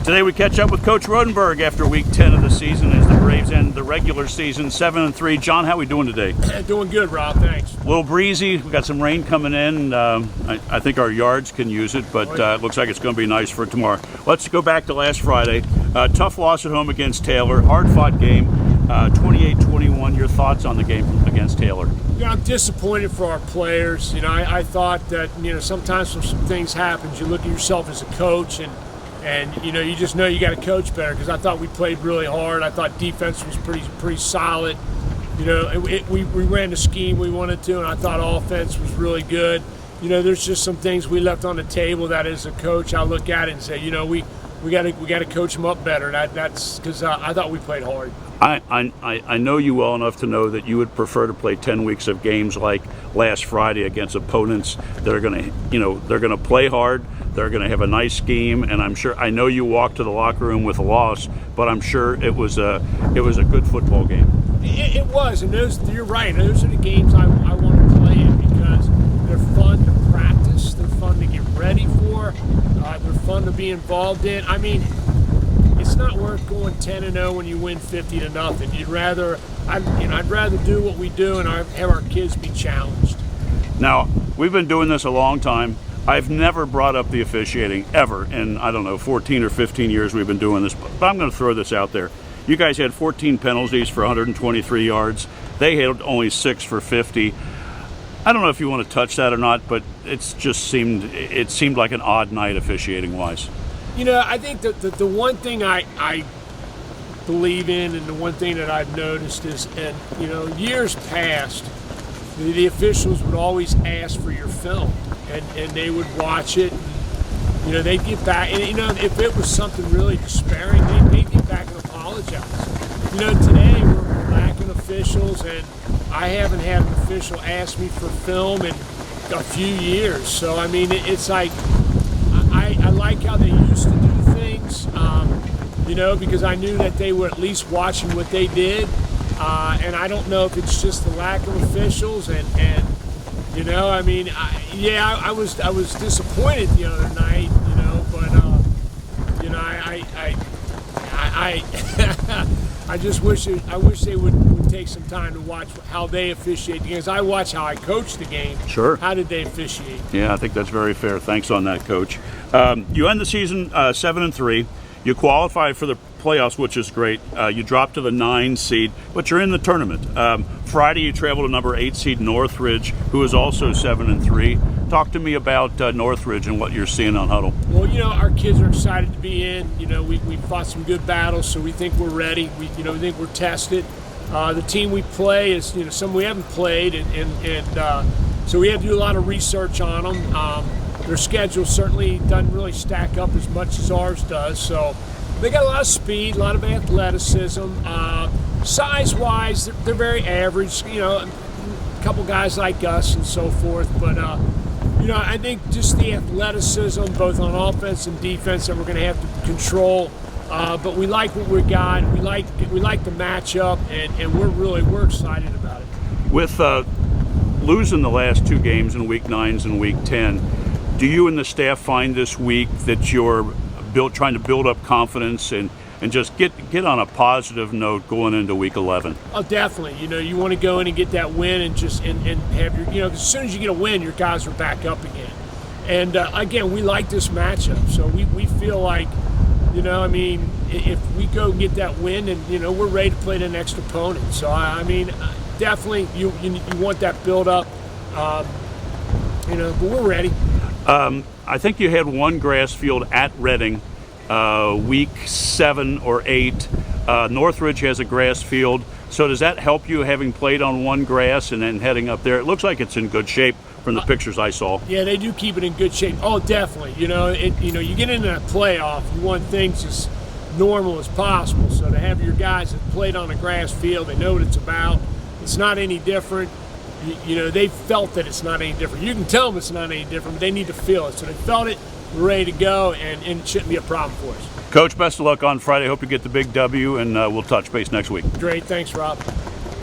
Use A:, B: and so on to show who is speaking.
A: Today we catch up with Coach Rodenberg after Week 10 of the season as the Braves end the regular season 7-3. John, how are we doing today?
B: Doing good, Rob. Thanks.
A: A little breezy. We got some rain coming in. I think our yards can use it, but it looks like it's going to be nice for tomorrow. Let's go back to last Friday. Tough loss at home against Taylor. Hard-fought game, 28-21. Your thoughts on the game against Taylor?
B: Yeah, I'm disappointed for our players. I thought that sometimes when some things happen, you look at yourself as a coach and you just know you got to coach better, because I thought we played really hard. I thought defense was pretty solid. We ran the scheme we wanted to, and I thought offense was really good. There's just some things we left on the table that as a coach I look at it and say, we got to coach them up better. That's because I thought we played hard.
A: I know you well enough to know that you would prefer to play 10 weeks of games like last Friday against opponents that are going to play hard. They're going to have a nice scheme, and I know you walked to the locker room with a loss, but I'm sure it was a good football game.
B: It was, and you're right. Those are the games I want to play in because they're fun to practice, they're fun to get ready for, they're fun to be involved in. I mean, it's not worth going 10-0 when you win 50-0. I'd rather do what we do and have our kids be challenged.
A: Now, we've been doing this a long time. I've never brought up the officiating ever in, 14 or 15 years we've been doing this, but I'm going to throw this out there. You guys had 14 penalties for 123 yards. They had only 6 for 50. I don't know if you want to touch that or not, but it seemed like an odd night officiating-wise.
B: I think that the one thing I believe in, and the one thing that I've noticed is, years past, the officials would always ask for your film, and they would watch it, and, they'd get back, and, if it was something really despairing, they'd get back and apologize. Today we're lacking officials, and I haven't had an official ask me for film in a few years, so, it's like, I like how they used to do things, because I knew that they were at least watching what they did, and I don't know if it's just the lack of officials, I was disappointed the other night, but I just wish they would take some time to watch how they officiate the games. I watch how I coach the game.
A: Sure.
B: How did they officiate?
A: Yeah, I think that's very fair. Thanks on that, Coach. You end the season 7-3. You qualify for the playoffs, which is great. You drop to the 9 seed, but you're in the tournament. Friday, you travel to number 8 seed Northridge, who is also 7-3. Talk to me about Northridge and what you're seeing on Huddle.
B: Well, our kids are excited to be in. We fought some good battles, so we think we're ready. We think we're tested. The team we play is some we haven't played, and so we have to do a lot of research on them. Their schedule certainly doesn't really stack up as much as ours does, so they got a lot of speed, a lot of athleticism. Size-wise, they're very average, a couple guys like us and so forth, but I think just the athleticism, both on offense and defense, that we're going to have to control. But we like what we got. We like the matchup, and we're excited about it.
A: With losing the last 2 games in Week 9s and Week 10, do you and the staff find this week that you're trying to build up confidence and just get on a positive note going into Week 11?
B: Oh, definitely. You want to go in and get that win and have your, as soon as you get a win, your guys are back up again. And again, we like this matchup, so we feel like, if we go and get that win, and we're ready to play the next opponent. So definitely you want that build up, but we're ready.
A: I think you had one grass field at Reading, Week 7 or 8. Northridge has a grass field. So does that help you, having played on one grass and then heading up there? It looks like it's in good shape from the pictures I saw.
B: Yeah, they do keep it in good shape. Oh, definitely. You get into that playoff, you want things as normal as possible. So to have your guys that played on a grass field, they know what it's about. It's not any different. They felt that it's not any different. You can tell them it's not any different, but they need to feel it. So they felt it, we're ready to go, and it shouldn't be a problem for us.
A: Coach, best of luck on Friday. Hope you get the big W, and we'll touch base next week.
B: Great. Thanks, Rob.